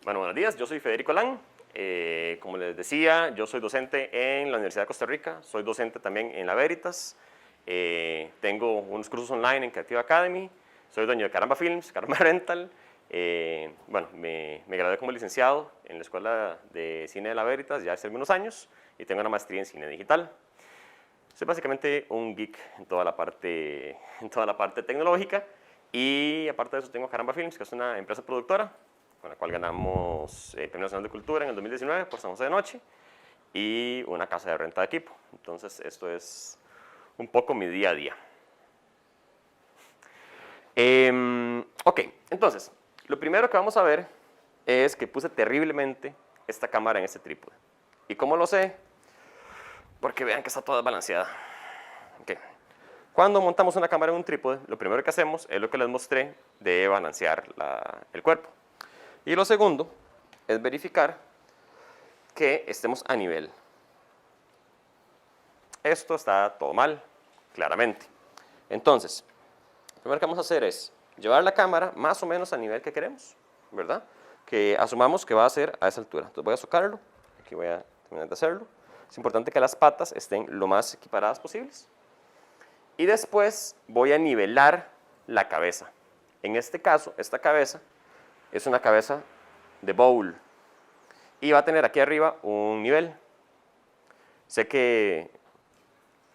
Bueno, buenos días, yo soy Federico Lang. Como les decía, yo soy docente en la Universidad de Costa Rica, soy docente también en la Veritas, tengo unos cursos online en Creative Academy, soy dueño de Caramba Films, Caramba Rental. Bueno, me gradué como licenciado en la Escuela de Cine de la Veritas ya hace algunos años y tengo una maestría en cine digital. Soy básicamente un geek en toda la parte tecnológica y aparte de eso tengo Caramba Films, que es una empresa productora con la cual ganamos el Premio Nacional de Cultura en el 2019 por San José de Noche y una casa de renta de equipo. Entonces esto es un poco mi día a día. Ok, entonces lo primero que vamos a ver es que puse terriblemente esta cámara en este trípode. ¿Y cómo lo sé? Porque vean que está toda desbalanceada. Okay. Cuando montamos una cámara en un trípode, lo primero que hacemos es lo que les mostré de balancear el cuerpo. Y lo segundo es verificar que estemos a nivel. Esto está todo mal, claramente. Entonces, lo primero que vamos a hacer es llevar la cámara más o menos al nivel que queremos, ¿verdad? Que asumamos que va a ser a esa altura. Entonces voy a socarlo, aquí voy a terminar de hacerlo. Es importante que las patas estén lo más equiparadas posibles. Y después voy a nivelar la cabeza. En este caso, esta cabeza es una cabeza de bowl y va a tener aquí arriba un nivel. Sé que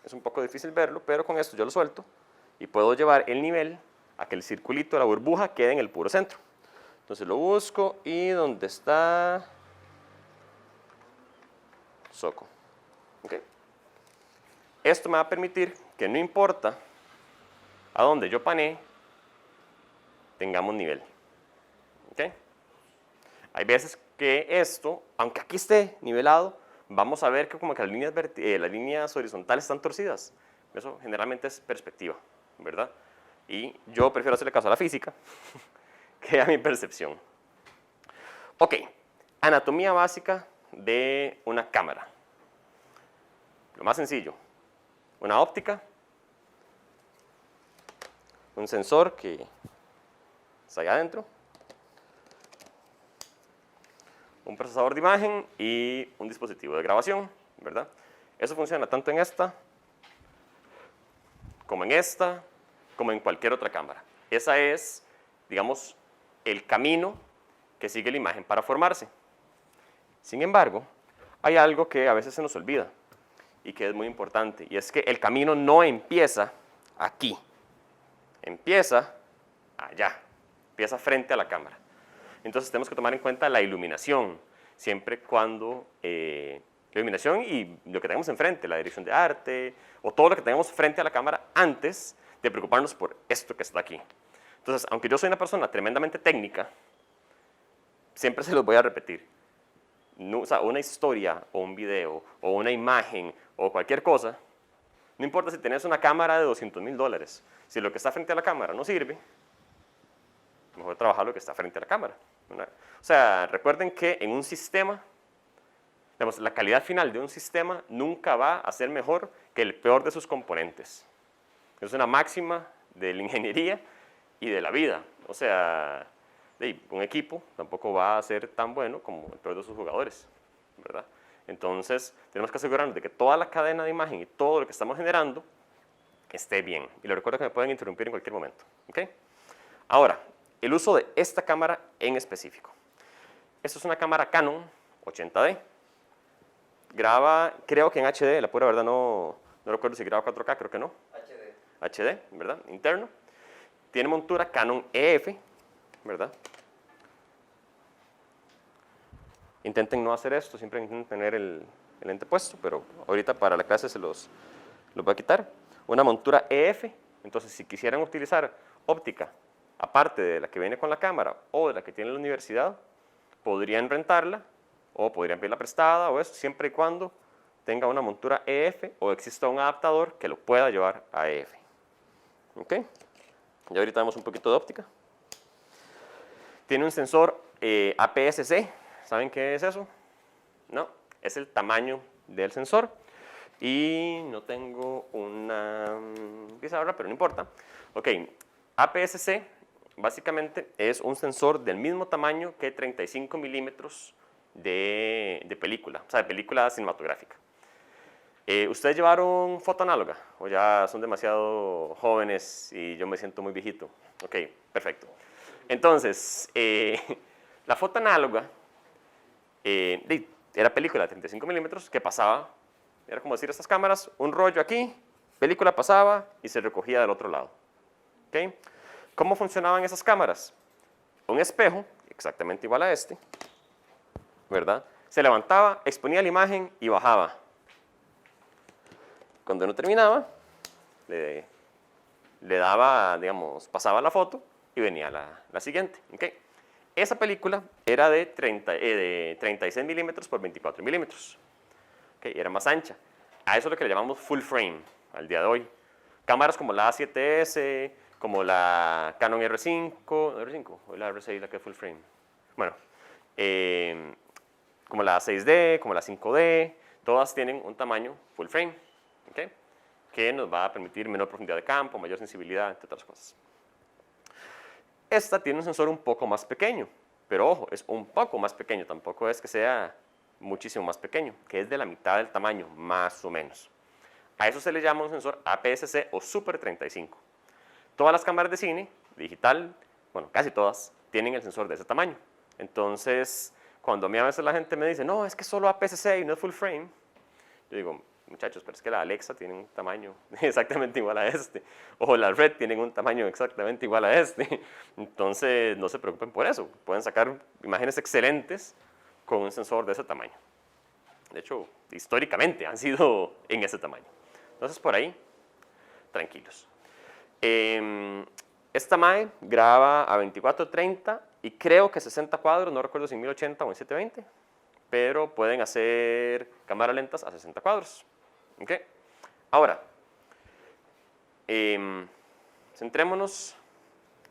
es un poco difícil verlo, pero con esto yo lo suelto y puedo llevar el nivel a que el circulito, la burbuja, quede en el puro centro. Entonces lo busco y donde está, soco. Okay. Esto me va a permitir que no importa a dónde yo panee, tengamos nivel. ¿Okay? Hay veces que esto, aunque aquí esté nivelado, vamos a ver que como que las líneas horizontales están torcidas. Eso generalmente es perspectiva, ¿verdad? Y yo prefiero hacerle caso a la física que a mi percepción. Ok, anatomía básica de una cámara. Lo más sencillo, una óptica, un sensor que está allá adentro, un procesador de imagen y un dispositivo de grabación, ¿verdad? Eso funciona tanto en esta, como en cualquier otra cámara. Esa es, digamos, el camino que sigue la imagen para formarse. Sin embargo, hay algo que a veces se nos olvida y que es muy importante, y es que el camino no empieza aquí, empieza allá, empieza frente a la cámara. Entonces tenemos que tomar en cuenta la iluminación, siempre cuando la iluminación y lo que tengamos enfrente, la dirección de arte, o todo lo que tengamos frente a la cámara antes de preocuparnos por esto que está aquí. Entonces, aunque yo soy una persona tremendamente técnica, siempre se los voy a repetir. No, o sea, una historia, o un video, o una imagen, o cualquier cosa, no importa si tenés una cámara de $200,000, si lo que está frente a la cámara no sirve, mejor trabajar lo que está frente a la cámara. O sea, recuerden que en un sistema, digamos, la calidad final de un sistema nunca va a ser mejor que el peor de sus componentes. Es una máxima de la ingeniería y de la vida. O sea, un equipo tampoco va a ser tan bueno como el peor de sus jugadores, ¿verdad? Entonces, tenemos que asegurarnos de que toda la cadena de imagen y todo lo que estamos generando esté bien. Y les recuerdo que me pueden interrumpir en cualquier momento. ¿Okay? Ahora, el uso de esta cámara en específico. Esta es una cámara Canon 80D. Graba, creo que en HD, la pura verdad no recuerdo si graba 4K, creo que no. HD, ¿verdad? Interno. Tiene montura Canon EF, ¿verdad? Intenten no hacer esto, siempre intenten tener el lente puesto, pero ahorita para la clase se los voy a quitar. Una montura EF, entonces si quisieran utilizar óptica, aparte de la que viene con la cámara o de la que tiene la universidad, podrían rentarla o podrían pedirla prestada o eso, siempre y cuando tenga una montura EF o exista un adaptador que lo pueda llevar a EF. ¿Ok? Ya ahorita vemos un poquito de óptica. Tiene un sensor APS-C. ¿Saben qué es eso? No, es el tamaño del sensor. Y no tengo una pizarra, pero no importa. Ok, APS-C básicamente es un sensor del mismo tamaño que 35 milímetros de película, o sea, de película cinematográfica. ¿Ustedes llevaron foto análoga o ya son demasiado jóvenes y yo me siento muy viejito? Ok, perfecto. Entonces, la foto análoga era película de 35 milímetros que pasaba, era como decir estas cámaras, un rollo aquí, película pasaba y se recogía del otro lado. ¿Okay? ¿Cómo funcionaban esas cámaras? Un espejo, exactamente igual a este, ¿verdad? Se levantaba, exponía la imagen y bajaba. Cuando uno terminaba, le daba, digamos, pasaba la foto y venía la siguiente. ¿Okay? Esa película era de 36 milímetros por 24 milímetros. ¿Okay? Era más ancha. A eso es lo que le llamamos full frame al día de hoy. Cámaras como la A7S, como la Canon R5 o la R6, la que es full frame. Bueno, como la 6D, como la 5D, todas tienen un tamaño full frame, ¿okay? Que nos va a permitir menor profundidad de campo, mayor sensibilidad, entre otras cosas. Esta tiene un sensor un poco más pequeño, pero ojo, es un poco más pequeño, tampoco es que sea muchísimo más pequeño, que es de la mitad del tamaño, más o menos. A eso se le llama un sensor APS-C o Super 35. Todas las cámaras de cine, digital, bueno, casi todas, tienen el sensor de ese tamaño. Entonces, cuando a mí a veces la gente me dice, no, es que solo APS-C y no es full frame, yo digo, muchachos, pero es que la Alexa tiene un tamaño exactamente igual a este, o la Red tienen un tamaño exactamente igual a este. Entonces, no se preocupen por eso, pueden sacar imágenes excelentes con un sensor de ese tamaño. De hecho, históricamente han sido en ese tamaño. Entonces, por ahí, tranquilos. Esta MAE graba a 24-30 y creo que 60 cuadros, no recuerdo si en 1080 o en 720, pero pueden hacer cámaras lentas a 60 cuadros. ¿Okay? Ahora, centrémonos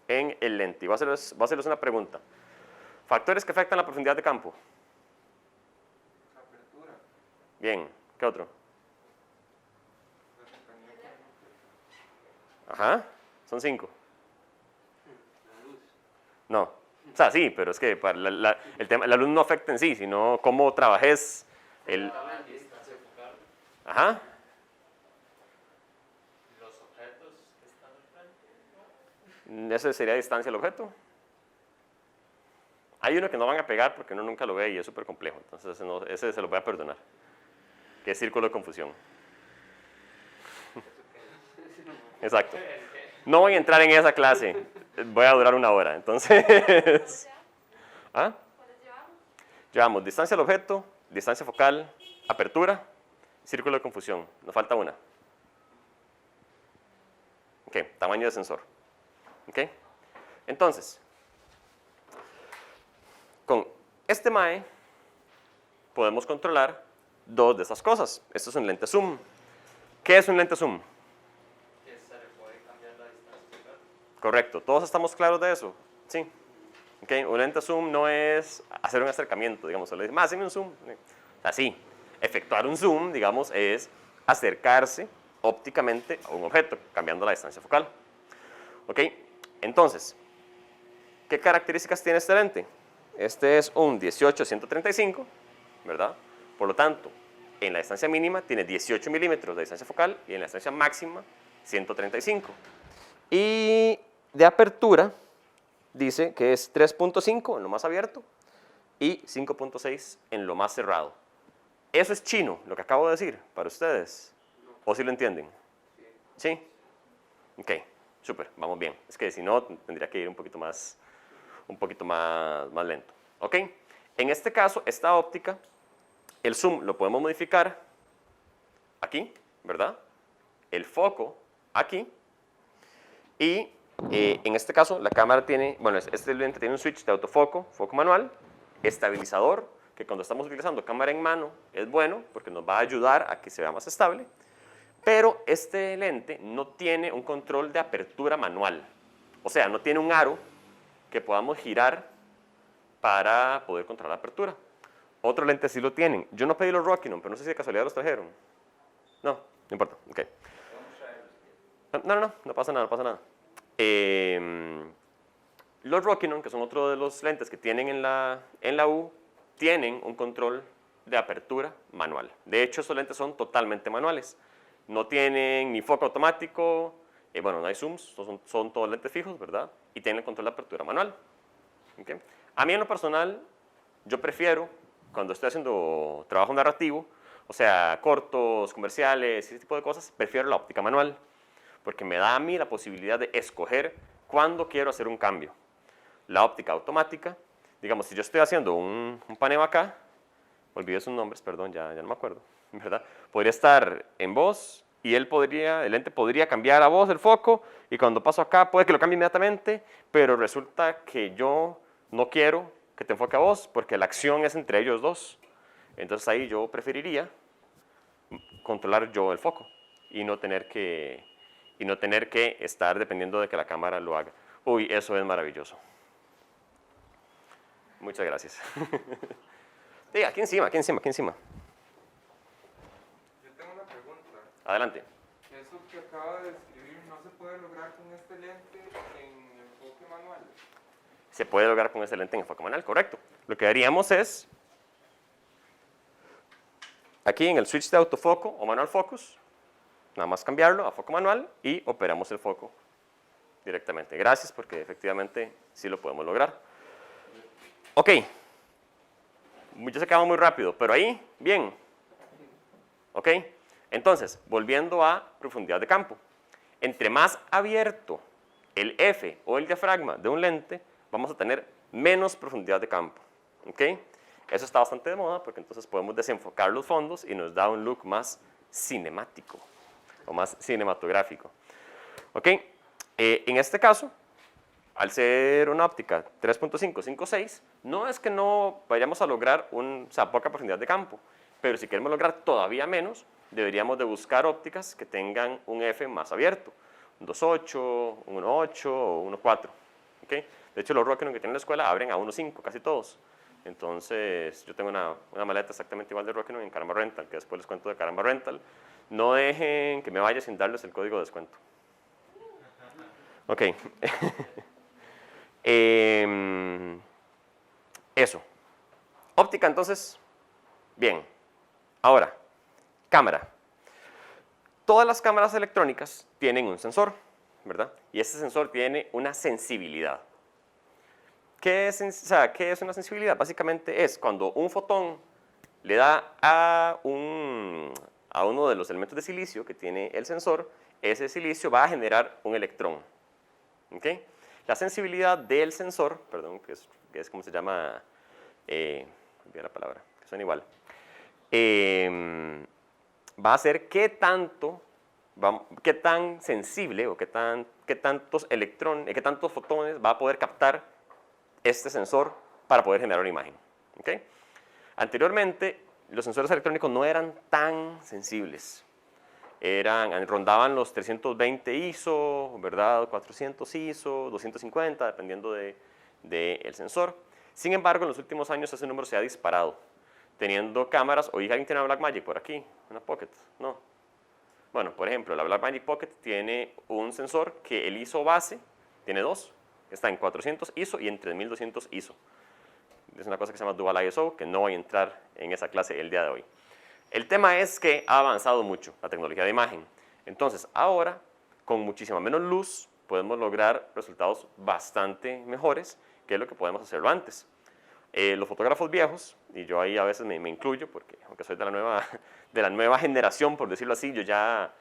en el lente. Voy a hacerles una pregunta. ¿Factores que afectan la profundidad de campo? Apertura. Bien, ¿qué otro? Ajá, son 5. La luz. No, o sea, sí, pero es que para el tema, la luz no afecta en sí, sino cómo trabajes el... La distancia focal. Ajá, Los objetos que están al frente. ese sería distancia al objeto. Hay uno que no van a pegar porque uno nunca lo ve y es súper complejo, entonces ese se lo voy a perdonar, que es círculo de confusión. Exacto. No voy a entrar en esa clase, voy a durar 1 hora, entonces... ¿Ah? Llevamos distancia al objeto, distancia focal, apertura, círculo de confusión. Nos falta una. Ok, tamaño de sensor. Ok. Entonces, con este MAE podemos controlar 2 de esas cosas. Esto es un lente zoom. ¿Qué es un lente zoom? Que se le puede cambiar la distancia focal. Correcto. ¿Todos estamos claros de eso? Sí. Okay. Un lente zoom no es hacer un acercamiento, digamos, solo decir, hazme un zoom. Así, efectuar un zoom, digamos, es acercarse ópticamente a un objeto, cambiando la distancia focal. Ok, entonces, ¿qué características tiene este lente? Este es un 18-135, ¿verdad? Por lo tanto, en la distancia mínima tiene 18 milímetros de distancia focal y en la distancia máxima 135. Y de apertura, dice que es 3.5 en lo más abierto y 5.6 en lo más cerrado. ¿Eso es chino, lo que acabo de decir, para ustedes? ¿O si lo entienden? ¿Sí? Ok, súper, vamos bien. Es que si no, tendría que ir un poquito más lento. ¿Ok? En este caso, esta óptica, el zoom lo podemos modificar aquí, ¿verdad? El foco aquí y en este caso, la cámara tiene, bueno, este lente tiene un switch de autofoco, foco manual, estabilizador, que cuando estamos utilizando cámara en mano es bueno porque nos va a ayudar a que se vea más estable, pero este lente no tiene un control de apertura manual, o sea, no tiene un aro que podamos girar para poder controlar la apertura. Otros lentes sí lo tienen. Yo no pedí los Rokinon, pero no sé si de casualidad los trajeron. No, no importa, ok. No pasa nada, no pasa nada. Los Rokinon, que son otro de los lentes que tienen en la U, tienen un control de apertura manual. De hecho, esos lentes son totalmente manuales. No tienen ni foco automático, bueno, no hay zooms, son todos lentes fijos, ¿verdad? Y tienen el control de apertura manual. ¿Okay? A mí en lo personal, yo prefiero, cuando estoy haciendo trabajo narrativo, o sea, cortos, comerciales, ese tipo de cosas, prefiero la óptica manual, porque me da a mí la posibilidad de escoger cuándo quiero hacer un cambio. La óptica automática, digamos, si yo estoy haciendo un paneo acá, olvidé sus nombres, perdón, ya no me acuerdo, ¿verdad? Podría estar en voz y el lente podría cambiar a voz el foco y cuando paso acá puede que lo cambie inmediatamente, pero resulta que yo no quiero que te enfoque a vos porque la acción es entre ellos dos. Entonces ahí yo preferiría controlar yo el foco y no tener que estar dependiendo de que la cámara lo haga. Uy, eso es maravilloso. Muchas gracias. Sí, aquí encima. Yo tengo una pregunta. Adelante. Eso que acaba de describir no se puede lograr con este lente en enfoque manual. Se puede lograr con este lente en enfoque manual, correcto. Lo que haríamos es, aquí en el switch de autofoco o manual focus, nada más cambiarlo a foco manual y operamos el foco directamente. Gracias, porque efectivamente sí lo podemos lograr. Ok. Ya se acaba muy rápido, pero ahí, bien. Ok. Entonces, volviendo a profundidad de campo. Entre más abierto el F o el diafragma de un lente, vamos a tener menos profundidad de campo. ¿Ok? Eso está bastante de moda porque entonces podemos desenfocar los fondos y nos da un look más cinemático o más cinematográfico. ¿Ok? En este caso, al ser una óptica 3.5, 5.6, no es que no vayamos a lograr poca profundidad de campo, pero si queremos lograr todavía menos, deberíamos de buscar ópticas que tengan un F más abierto, un 2.8, un 1.8 o 1.4. ¿Okay? De hecho, los Rokinon que tienen en la escuela abren a 1.5, casi todos. Entonces, yo tengo una maleta exactamente igual de Rokinon en Caramba Rental, que después les cuento de Caramba Rental. No dejen que me vaya sin darles el código de descuento. Ok. Eso. Óptica, entonces, bien. Ahora, cámara. Todas las cámaras electrónicas tienen un sensor, ¿verdad? Y ese sensor tiene una sensibilidad. ¿Qué es una sensibilidad? Básicamente es cuando un fotón le da a uno de los elementos de silicio que tiene el sensor, ese silicio va a generar un electrón. ¿Ok? La sensibilidad del sensor, perdón, que es como se llama, olvidé la palabra, que suena igual, va a ser qué tan sensible o qué tantos electrones, qué tantos fotones va a poder captar este sensor para poder generar una imagen. ¿Okay? Anteriormente, los sensores electrónicos no eran tan sensibles. Rondaban los 320 ISO, ¿verdad? 400 ISO, 250, dependiendo del sensor. Sin embargo, en los últimos años ese número se ha disparado, teniendo cámaras. Oiga, ¿alguien tiene una Blackmagic por aquí? ¿Una Pocket? No. Bueno, por ejemplo, la Blackmagic Pocket tiene un sensor que el ISO base tiene dos. Está en 400 ISO y en 3200 ISO. Es una cosa que se llama Dual ISO, que no voy a entrar en esa clase el día de hoy. El tema es que ha avanzado mucho la tecnología de imagen. Entonces, ahora, con muchísima menos luz, podemos lograr resultados bastante mejores que lo que podemos hacerlo antes. Los fotógrafos viejos, y yo ahí a veces me incluyo, porque aunque soy de la nueva generación, por decirlo así, yo ya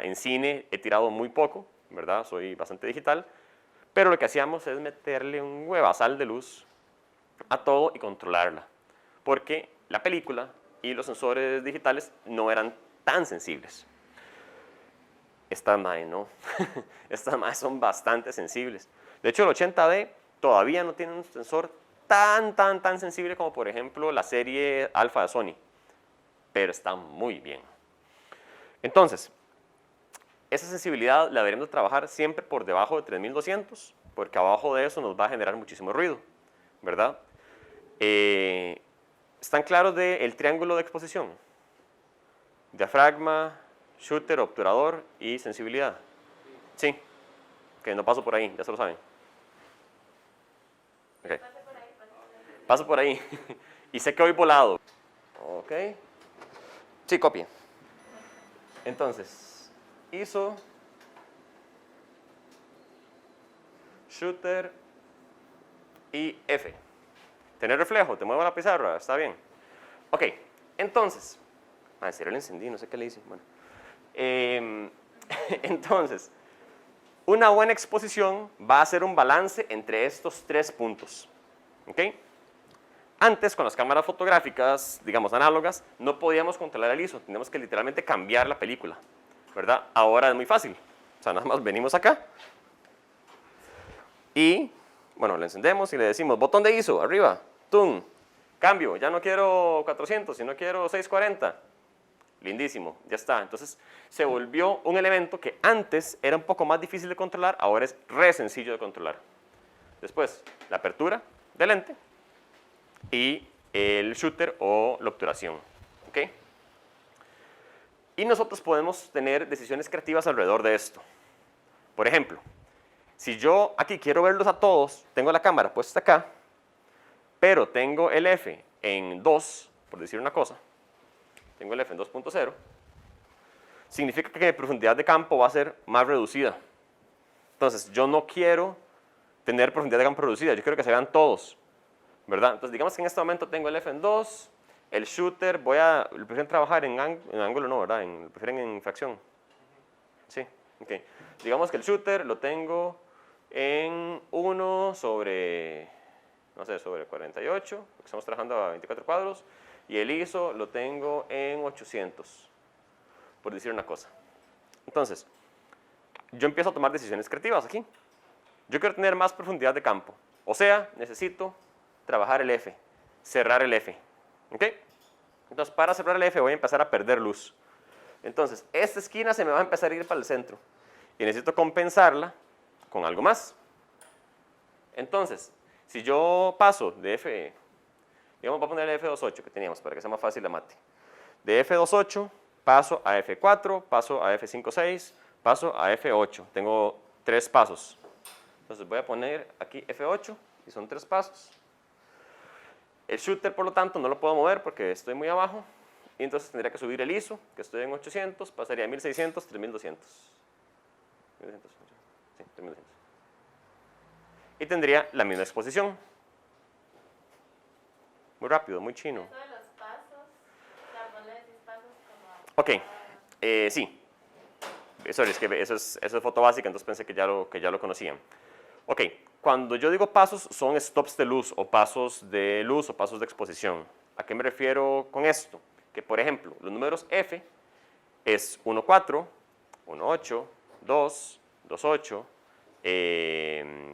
en cine he tirado muy poco, ¿verdad? Soy bastante digital, pero lo que hacíamos es meterle un huevasal de luz a todo y controlarla, porque la película y los sensores digitales no eran tan sensibles. Estas MAE no. Estas MAE son bastante sensibles. De hecho, el 80D todavía no tiene un sensor tan sensible como, por ejemplo, la serie Alpha de Sony. Pero está muy bien. Entonces, esa sensibilidad la deberíamos trabajar siempre por debajo de 3200, porque abajo de eso nos va a generar muchísimo ruido, ¿verdad? ¿Están claros del triángulo de exposición? Diafragma, shooter, obturador y sensibilidad. Sí, que no paso por ahí, ya se lo saben. Ok. Paso por ahí. Y sé que voy volado. Ok. Sí, copie. Entonces, ISO, shooter y F. ¿Tener reflejo? ¿Te muevo la pizarra? ¿Está bien? Ok, entonces. Ah, en serio lo encendí, no sé qué le hice. Bueno. Entonces, una buena exposición va a ser un balance entre estos tres puntos. ¿Ok? Antes, con las cámaras fotográficas, digamos análogas, no podíamos controlar el ISO, teníamos que literalmente cambiar la película, ¿verdad? Ahora es muy fácil, o sea, nada más venimos acá y, bueno, lo encendemos y le decimos, botón de ISO, arriba, tum, cambio, ya no quiero 400, sino quiero 640, lindísimo, ya está. Entonces, se volvió un elemento que antes era un poco más difícil de controlar, ahora es re sencillo de controlar. Después, la apertura del lente y el shooter o la obturación. ¿Okay? Y nosotros podemos tener decisiones creativas alrededor de esto. Por ejemplo, si yo aquí quiero verlos a todos, tengo la cámara puesta acá, pero tengo el F en 2, por decir una cosa, tengo el F en 2.0, significa que mi profundidad de campo va a ser más reducida. Entonces, yo no quiero tener profundidad de campo reducida, yo quiero que se vean todos. ¿Verdad? Entonces, digamos que en este momento tengo el F en 2, el shooter, lo prefieren trabajar en ángulo, no, ¿verdad? Lo prefieren en fracción. Sí, ok. Digamos que el shooter lo tengo en 1 sobre, no sé, sobre 48, porque estamos trabajando a 24 cuadros, y el ISO lo tengo en 800, por decir una cosa. Entonces, yo empiezo a tomar decisiones creativas aquí. Yo quiero tener más profundidad de campo, o sea, necesito trabajar el F, cerrar el F. ¿Ok? Entonces, para cerrar el F voy a empezar a perder luz. Entonces, esta esquina se me va a empezar a ir para el centro. Y necesito compensarla con algo más. Entonces, si yo paso de F, digamos, voy a poner el F28 que teníamos para que sea más fácil la mate. De F28 paso a F4, paso a F56, paso a F8. Tengo 3 pasos. Entonces, voy a poner aquí F8 y son 3 pasos. El shooter, por lo tanto, no lo puedo mover porque estoy muy abajo. Y entonces tendría que subir el ISO, que estoy en 800, pasaría a 1600, 3200. 1200, sí, 3200. Y tendría la misma exposición. Muy rápido, muy chino. Eso de los pasos, o sea, vos le decís pasos como... Ok, sí. Sorry, es que eso es foto básica, entonces pensé que ya lo conocían. Ok, cuando yo digo pasos, son stops de luz, o pasos de luz, o pasos de exposición. ¿A qué me refiero con esto? Que, por ejemplo, los números F es 1.4, 1.8, 2, 2.8,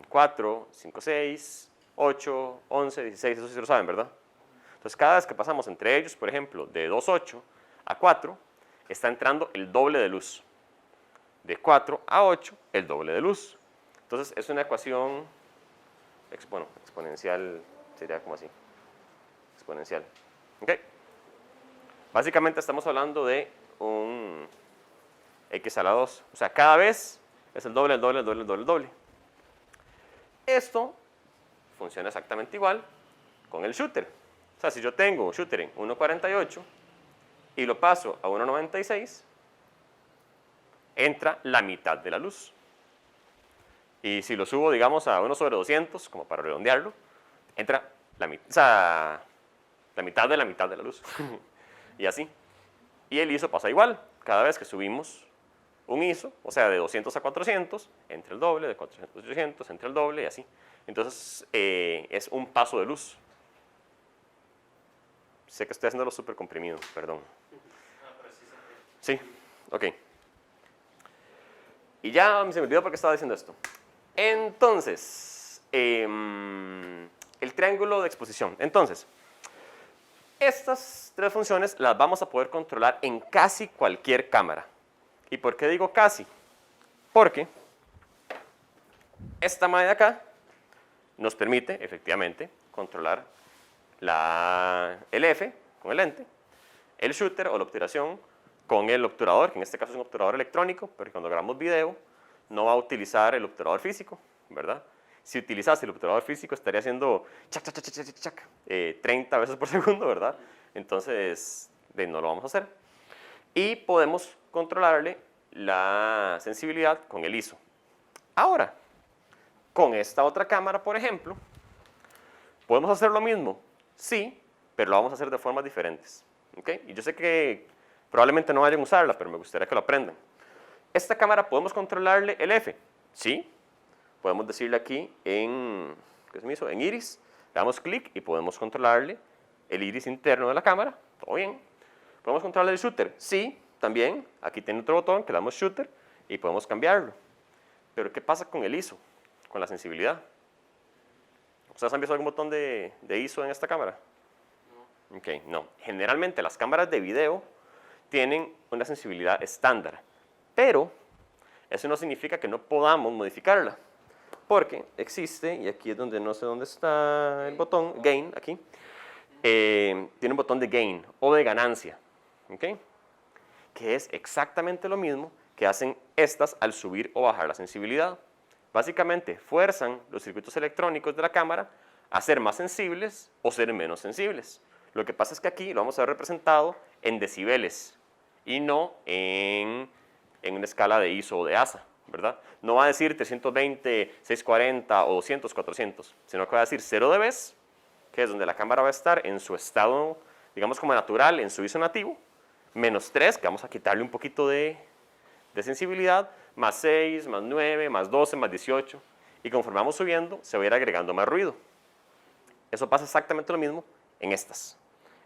4, 5.6, 8, 11, 16, eso sí lo saben, ¿verdad? Entonces, cada vez que pasamos entre ellos, por ejemplo, de 2.8 a 4, está entrando el doble de luz. De 4 a 8, el doble de luz. Entonces, es una ecuación, bueno, exponencial sería como así, exponencial. ¿Ok? Básicamente estamos hablando de un x a la 2. O sea, cada vez es el doble, el doble, el doble, el doble, el doble. Esto funciona exactamente igual con el shooter. O sea, si yo tengo un shooter en 1.48 y lo paso a 1.96, entra la mitad de la luz. Y si lo subo, digamos, a 1 sobre 200, como para redondearlo, entra la mitad de la mitad de la luz. Y así. Y el ISO pasa igual. Cada vez que subimos un ISO, o sea, de 200 a 400, entra el doble, de 400 a 800, entra el doble y así. Entonces, es un paso de luz. Sé que estoy haciéndolo súper comprimido, perdón. Sí, ok. Y ya se me olvidó por qué estaba diciendo esto. Entonces, el triángulo de exposición. Entonces, estas 3 funciones las vamos a poder controlar en casi cualquier cámara. ¿Y por qué digo casi? Porque esta madre de acá nos permite, efectivamente, controlar el F con el lente, el shooter o la obturación con el obturador, que en este caso es un obturador electrónico, porque cuando grabamos video no va a utilizar el obturador físico, ¿verdad? Si utilizase el obturador físico, estaría haciendo chac, chac, chac, chac, chac, chac, 30 veces por segundo, ¿verdad? Entonces, no lo vamos a hacer. Y podemos controlarle la sensibilidad con el ISO. Ahora, con esta otra cámara, por ejemplo, ¿podemos hacer lo mismo? Sí, pero lo vamos a hacer de formas diferentes. ¿Okay? Y yo sé que probablemente no vayan a usarla, pero me gustaría que lo aprendan. Esta cámara, ¿podemos controlarle el F? Sí. Podemos decirle aquí en, ¿qué se me hizo? En iris, le damos clic y podemos controlarle el iris interno de la cámara. Todo bien. ¿Podemos controlarle el shooter? Sí, también. Aquí tiene otro botón que le damos shooter y podemos cambiarlo. Pero ¿qué pasa con el ISO? Con la sensibilidad. ¿Ustedes han visto algún botón de ISO en esta cámara? No. Ok, no. Generalmente las cámaras de video tienen una sensibilidad estándar, pero eso no significa que no podamos modificarla, porque existe, y aquí es donde no sé dónde está el botón, gain, aquí, tiene un botón de gain o de ganancia, ¿okay? Que es exactamente lo mismo que hacen estas al subir o bajar la sensibilidad. Básicamente fuerzan los circuitos electrónicos de la cámara a ser más sensibles o ser menos sensibles. Lo que pasa es que aquí lo vamos a ver representado en decibeles y no en una escala de ISO o de ASA, ¿verdad? No va a decir 320, 640 o 200, 400, sino que va a decir 0 dB, que es donde la cámara va a estar en su estado, digamos como natural, en su ISO nativo, menos 3, que vamos a quitarle un poquito de sensibilidad, más 6, más 9, más 12, más 18, y conforme vamos subiendo, se va a ir agregando más ruido. Eso pasa exactamente lo mismo en estas.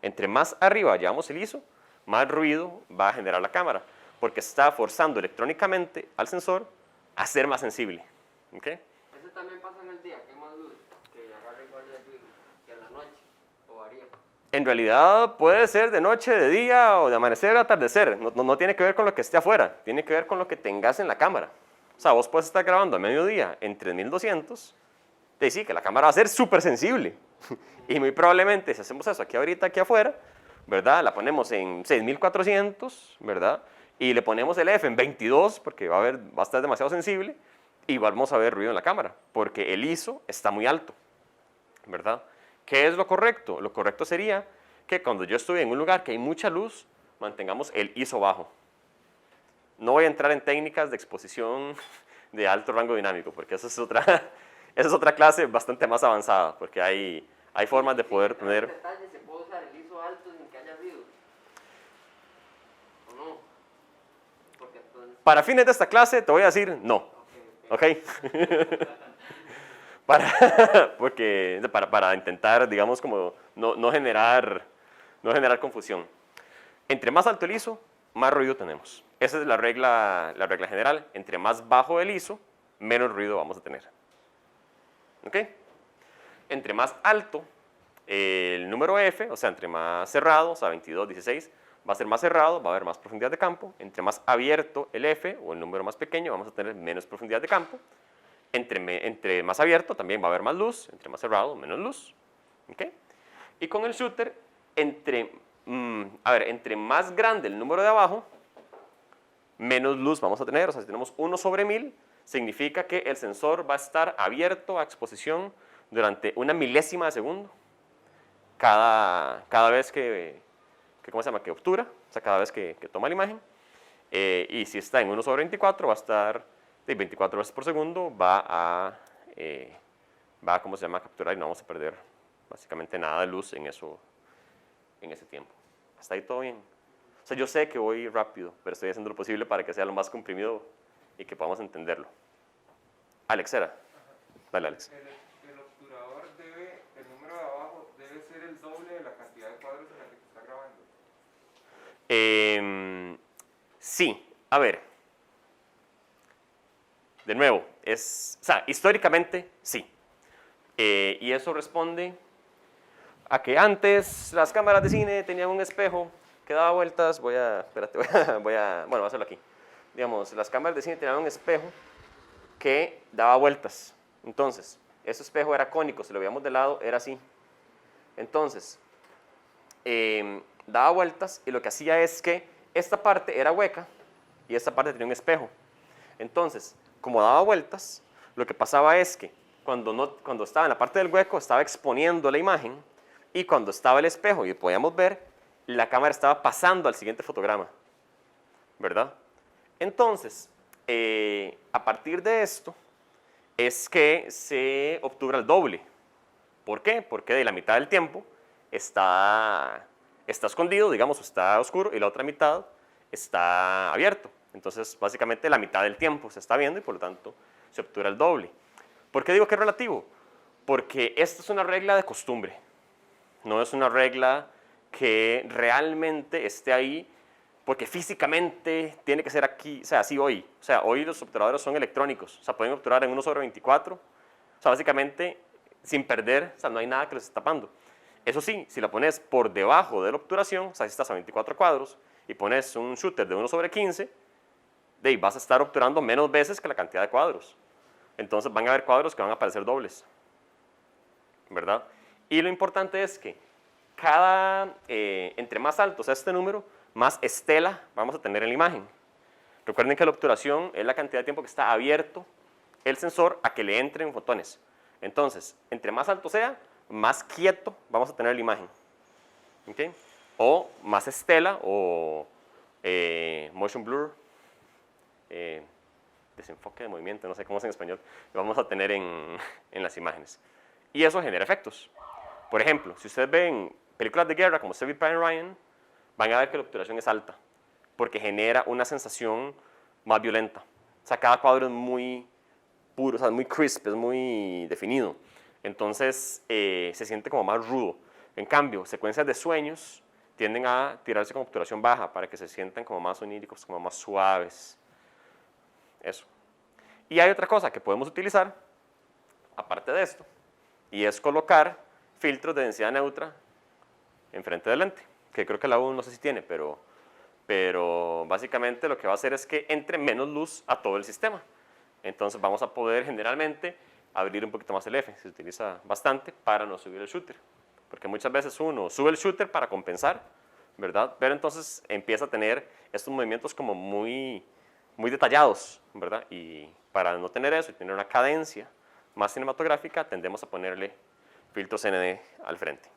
Entre más arriba llevamos el ISO, más ruido va a generar la cámara, porque está forzando electrónicamente al sensor a ser más sensible. ¿Okay? ¿Eso también pasa en el día, que hay más luz, que agarra igual de ruido que en la noche, o varía? En realidad puede ser de noche, de día, o de amanecer o atardecer. No tiene que ver con lo que esté afuera, tiene que ver con lo que tengas en la cámara. O sea, vos puedes estar grabando a mediodía en 3200, y sí, que la cámara va a ser súper sensible. Y muy probablemente, si hacemos eso aquí ahorita, aquí afuera, ¿verdad? La ponemos en 6400, ¿verdad? Y le ponemos el F en 22, porque va a estar demasiado sensible, y vamos a ver ruido en la cámara, porque el ISO está muy alto, ¿verdad? ¿Qué es lo correcto? Lo correcto sería que cuando yo estoy en un lugar que hay mucha luz, mantengamos el ISO bajo. No voy a entrar en técnicas de exposición de alto rango dinámico, porque esa es otra clase bastante más avanzada, porque hay formas de poder tener... Detalle, ¿se puede usar el ISO alto sin que haya ruido? ¿O no? Porque entonces... Para fines de esta clase te voy a decir no. ¿Ok? Para intentar, digamos, como no generar confusión. Entre más alto el ISO, más ruido tenemos. Esa es la regla general. Entre más bajo el ISO, menos ruido vamos a tener. ¿Ok? Entre más alto el número F, o sea, entre más cerrado, o sea, 22, 16, va a ser más cerrado, va a haber más profundidad de campo. Entre más abierto el F, o el número más pequeño, vamos a tener menos profundidad de campo. Entre más abierto también va a haber más luz, entre más cerrado, menos luz. ¿Okay? Y con el shooter, entre más grande el número de abajo, menos luz vamos a tener. O sea, si tenemos 1/1000, significa que el sensor va a estar abierto a exposición durante una milésima de segundo cada vez que obtura, o sea, cada vez que toma la imagen. Y si está en 1/24, va a estar de 24 veces por segundo, va a capturar y no vamos a perder básicamente nada de luz en ese tiempo. ¿Hasta ahí todo bien? O sea, yo sé que voy rápido, pero estoy haciendo lo posible para que sea lo más comprimido y que podamos entenderlo. Alex, ¿era? Dale, Alex. El obturador el número de abajo debe ser el doble de la cantidad de cuadros en la que se está grabando. Sí, a ver. De nuevo, históricamente sí. Y eso responde a que antes las cámaras de cine tenían un espejo que daba vueltas. Voy a hacerlo aquí. Digamos, las cámaras de cine tenían un espejo que daba vueltas. Entonces, ese espejo era cónico, si lo veíamos de lado, era así. Entonces, daba vueltas y lo que hacía es que esta parte era hueca y esta parte tenía un espejo. Entonces, como daba vueltas, lo que pasaba es que cuando estaba en la parte del hueco, estaba exponiendo la imagen, y cuando estaba el espejo y podíamos ver, la cámara estaba pasando al siguiente fotograma, ¿verdad? Entonces, a partir de esto, es que se obtura el doble. ¿Por qué? Porque de la mitad del tiempo está escondido, digamos, está oscuro, y la otra mitad está abierto. Entonces, básicamente, la mitad del tiempo se está viendo y, por lo tanto, se obtura el doble. ¿Por qué digo que es relativo? Porque esta es una regla de costumbre. No es una regla que realmente esté ahí porque físicamente tiene que ser aquí, o sea, así hoy. O sea, hoy los obturadores son electrónicos, o sea, pueden obturar en 1/24, o sea, básicamente sin perder, o sea, no hay nada que los esté tapando. Eso sí, si la pones por debajo de la obturación, o sea, si estás a 24 cuadros y pones un shooter de 1/15, de ahí vas a estar obturando menos veces que la cantidad de cuadros. Entonces van a haber cuadros que van a aparecer dobles, ¿verdad? Y lo importante es que entre más alto sea este número, más estela vamos a tener en la imagen. Recuerden que la obturación es la cantidad de tiempo que está abierto el sensor a que le entren fotones. Entonces, entre más alto sea, más quieto vamos a tener la imagen. ¿Okay? O más estela o motion blur, desenfoque de movimiento, no sé cómo es en español, lo vamos a tener en las imágenes. Y eso genera efectos. Por ejemplo, si ustedes ven películas de guerra como Saving Private Ryan, van a ver que la obturación es alta, porque genera una sensación más violenta. O sea, cada cuadro es muy puro, o sea, es muy crisp, es muy definido. Entonces, se siente como más rudo. En cambio, secuencias de sueños tienden a tirarse con obturación baja para que se sientan como más oníricos, como más suaves. Eso. Y hay otra cosa que podemos utilizar, aparte de esto, y es colocar filtros de densidad neutra enfrente del lente, que creo que la U no sé si tiene, pero básicamente lo que va a hacer es que entre menos luz a todo el sistema. Entonces vamos a poder generalmente abrir un poquito más el F, se utiliza bastante para no subir el shooter, porque muchas veces uno sube el shooter para compensar, ¿verdad? Pero entonces empieza a tener estos movimientos como muy detallados, ¿verdad? Y para no tener eso y tener una cadencia más cinematográfica, tendemos a ponerle filtros ND al frente.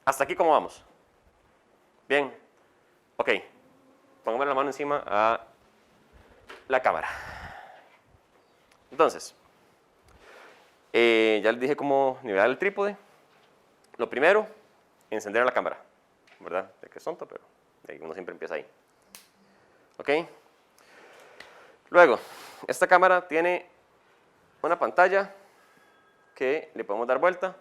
¿Hasta aquí cómo vamos? Bien. Ok. Póngame la mano encima a la cámara. Entonces, ya les dije cómo nivelar el trípode. Lo primero, encender la cámara, ¿verdad? De que es tonto, pero uno siempre empieza ahí. ¿Ok? Luego, esta cámara tiene una pantalla que le podemos dar vuelta.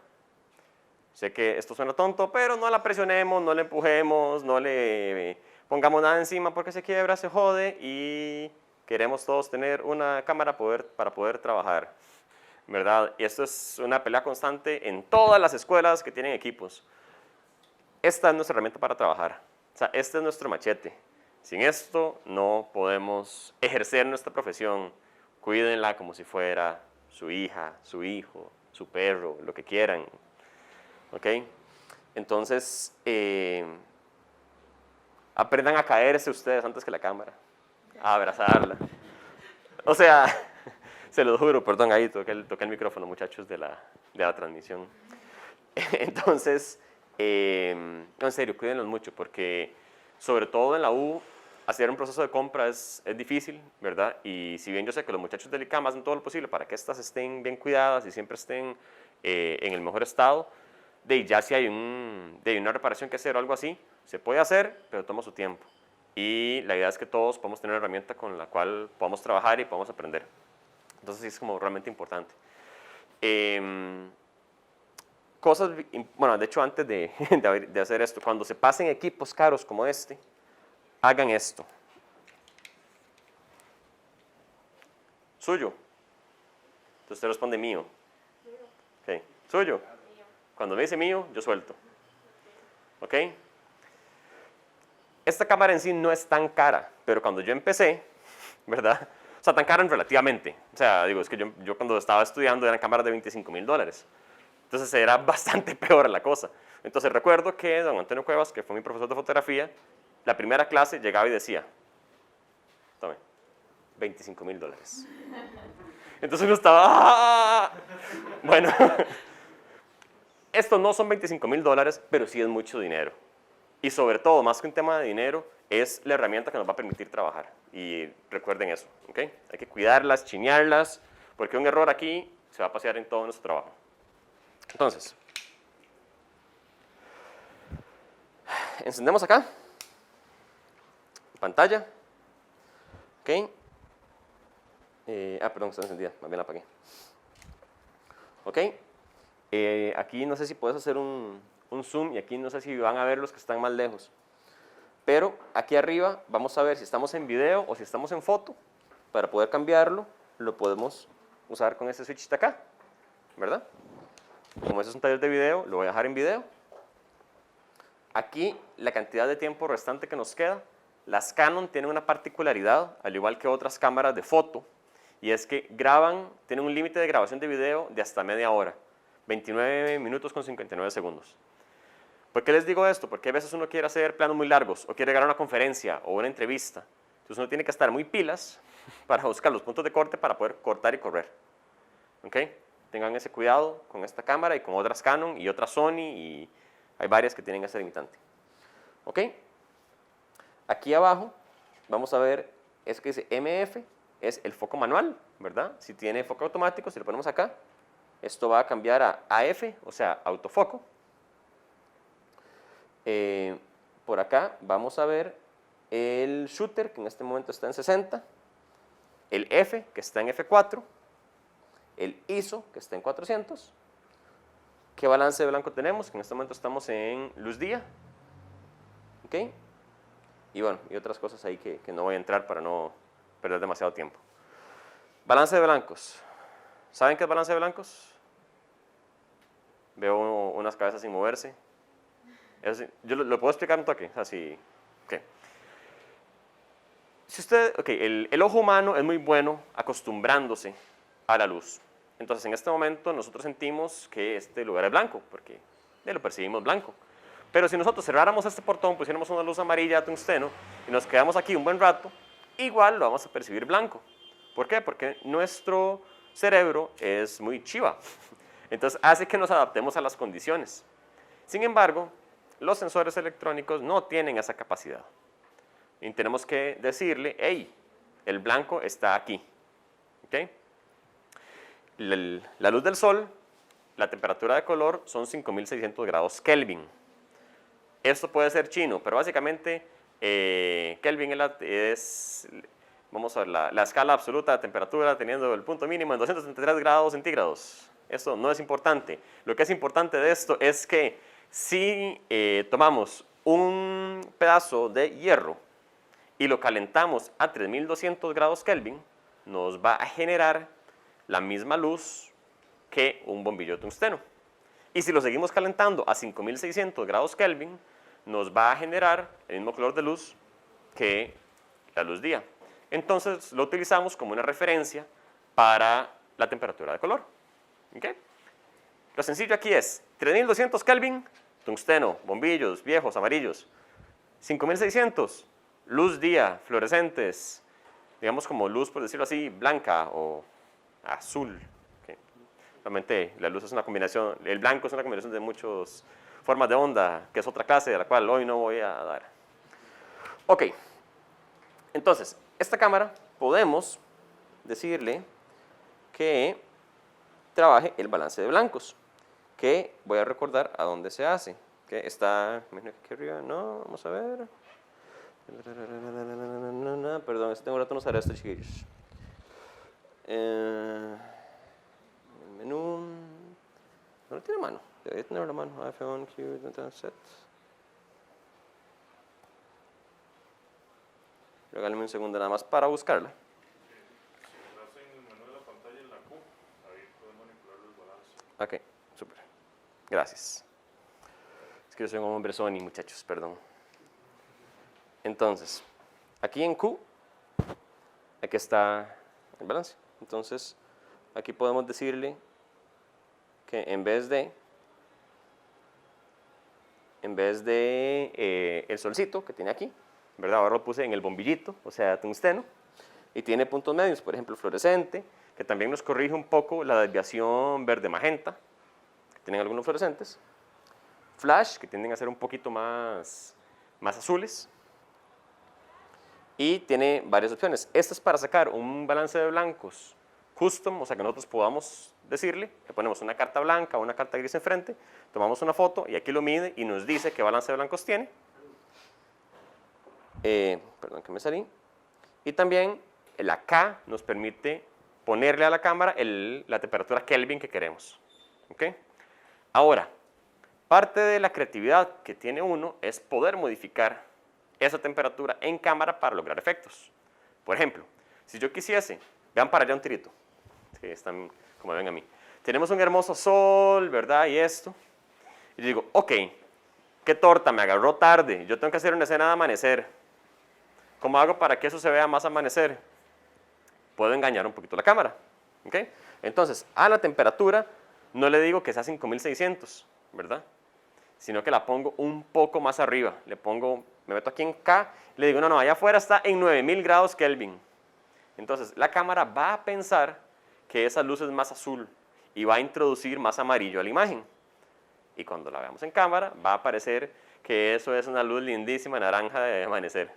Sé que esto suena tonto, pero no la presionemos, no la empujemos, no le pongamos nada encima porque se quiebra, se jode y queremos todos tener una cámara para poder trabajar, ¿verdad? Y esto es una pelea constante en todas las escuelas que tienen equipos. Esta es nuestra herramienta para trabajar, o sea, este es nuestro machete. Sin esto no podemos ejercer nuestra profesión. Cuídenla como si fuera su hija, su hijo, su perro, lo que quieran. ¿Ok? Entonces, aprendan a caerse ustedes antes que la cámara, a abrazarla. O sea, se lo juro, perdón, ahí toqué el micrófono, muchachos, de la transmisión. Entonces, en serio, cuídenlos mucho, porque sobre todo en la U, hacer un proceso de compra es difícil, ¿verdad? Y si bien yo sé que los muchachos del ICAM hacen todo lo posible para que estas estén bien cuidadas y siempre estén en el mejor estado, ya si hay una reparación que hacer o algo así, se puede hacer, pero toma su tiempo. Y la idea es que todos podamos tener una herramienta con la cual podamos trabajar y podamos aprender. Entonces sí es como realmente importante. Bueno, de hecho antes de hacer esto, cuando se pasen equipos caros como este, hagan esto. ¿Suyo? Entonces usted responde mío. Okay. ¿Suyo? Cuando me dice mío, yo suelto. ¿Ok? Esta cámara en sí no es tan cara, pero cuando yo empecé, ¿verdad? O sea, tan cara relativamente. O sea, digo, es que yo cuando estaba estudiando eran cámaras de $25,000. Entonces era bastante peor la cosa. Entonces recuerdo que don Antonio Cuevas, que fue mi profesor de fotografía, la primera clase llegaba y decía, tome, $25,000. Entonces uno estaba, ¡ah! Bueno, estos no son $25,000, pero sí es mucho dinero. Y sobre todo, más que un tema de dinero, es la herramienta que nos va a permitir trabajar. Y recuerden eso, ¿ok? Hay que cuidarlas, chinearlas, porque un error aquí se va a pasear en todo nuestro trabajo. Entonces, encendemos acá, pantalla, ¿ok? Perdón, está encendida, más bien la apagué. ¿Ok? Aquí no sé si puedes hacer un zoom y aquí no sé si van a ver los que están más lejos. Pero aquí arriba vamos a ver si estamos en video o si estamos en foto. Para poder cambiarlo, lo podemos usar con este switch de acá, ¿verdad? Como este es un taller de video, lo voy a dejar en video. Aquí la cantidad de tiempo restante que nos queda. Las Canon tienen una particularidad, al igual que otras cámaras de foto, y es que tienen un límite de grabación de video de hasta media hora, 29 minutos con 59 segundos. ¿Por qué les digo esto? Porque a veces uno quiere hacer planos muy largos, o quiere grabar una conferencia o una entrevista. Entonces uno tiene que estar muy pilas para buscar los puntos de corte para poder cortar y correr. ¿Ok? Tengan ese cuidado con esta cámara y con otras Canon y otras Sony, y hay varias que tienen ese limitante. ¿Ok? Aquí abajo vamos a ver, es que dice MF, es el foco manual, ¿verdad? Si tiene foco automático, si lo ponemos acá, esto va a cambiar a AF, o sea, autofoco. Por acá vamos a ver el shooter, que en este momento está en 60, el F, que está en F4, el ISO, que está en 400. ¿Qué balance de blanco tenemos? Que en este momento estamos en luz día. ¿Ok? Y bueno, y otras cosas ahí que no voy a entrar para no perder demasiado tiempo. Balance de blancos. ¿Saben qué es balance de blancos? Veo unas cabezas sin moverse. Yo lo puedo explicar un toque, así. Okay. El ojo humano es muy bueno acostumbrándose a la luz. Entonces, en este momento nosotros sentimos que este lugar es blanco, porque lo percibimos blanco. Pero si nosotros cerráramos este portón, pusiéramos una luz amarilla de tungsteno y nos quedamos aquí un buen rato, igual lo vamos a percibir blanco. ¿Por qué? Porque nuestro cerebro es muy chiva. Entonces hace que nos adaptemos a las condiciones. Sin embargo, los sensores electrónicos no tienen esa capacidad. Y tenemos que decirle, hey, el blanco está aquí. ¿Okay? La luz del sol, la temperatura de color son 5600 grados Kelvin. Esto puede ser chino, pero básicamente Kelvin es vamos a ver, la escala absoluta de temperatura teniendo el punto mínimo en 233 grados centígrados. Esto no es importante. Lo que es importante de esto es que si tomamos un pedazo de hierro y lo calentamos a 3200 grados Kelvin, nos va a generar la misma luz que un bombillo de tungsteno. Y si lo seguimos calentando a 5600 grados Kelvin, nos va a generar el mismo color de luz que la luz día. Entonces lo utilizamos como una referencia para la temperatura de color. ¿Okay? Lo sencillo aquí es 3200 Kelvin, tungsteno, bombillos viejos, amarillos. 5600, luz día, fluorescentes, digamos como luz, por decirlo así, blanca o azul. ¿Okay? Realmente la luz es una combinación, el blanco es una combinación de muchas formas de onda, que es otra clase de la cual hoy no voy a dar. Ok, entonces, esta cámara podemos decirle que trabaje el balance de blancos, que voy a recordar a dónde se hace, que está, aquí arriba, no, vamos a ver, perdón, tengo rato no usar esto, chiquillos. El menú, no tiene mano, debería tener la mano, F1, Q, set. Regálame un segundo nada más para buscarla. En el menú de la pantalla en la Q, ahí pueden manipular los balances. Ok, súper. Gracias. Es que yo soy un hombre Sony, muchachos, perdón. Entonces, aquí en Q, aquí está el balance. Entonces, aquí podemos decirle que en vez de el solcito que tiene aquí, ¿verdad? Ahora lo puse en el bombillito, o sea, tungsteno. y tiene puntos medios, por ejemplo, fluorescente, que también nos corrige un poco la desviación verde-magenta, que tienen algunos fluorescentes. Flash, que tienden a ser un poquito más azules. Y tiene varias opciones. Esto es para sacar un balance de blancos custom, o sea que nosotros podamos decirle, le ponemos una carta blanca o una carta gris enfrente, tomamos una foto y aquí lo mide y nos dice qué balance de blancos tiene. Perdón que me salí. Y también la K nos permite ponerle a la cámara la temperatura Kelvin que queremos. ¿Okay? Ahora, parte de la creatividad que tiene uno es poder modificar esa temperatura en cámara para lograr efectos. Por ejemplo, si yo quisiese, vean para allá un tirito, que están como ven a mí. Tenemos un hermoso sol, ¿verdad? Y esto. Y yo digo, ok, qué torta, me agarró tarde, yo tengo que hacer una escena de amanecer. ¿Cómo hago para que eso se vea más amanecer? Puedo engañar un poquito la cámara. ¿Okay? Entonces, a la temperatura no le digo que sea 5600, ¿verdad? Sino que la pongo un poco más arriba. Me meto aquí en K, le digo, no, allá afuera está en 9000 grados Kelvin. Entonces, la cámara va a pensar que esa luz es más azul y va a introducir más amarillo a la imagen. Y cuando la veamos en cámara, va a parecer que eso es una luz lindísima, naranja de amanecer.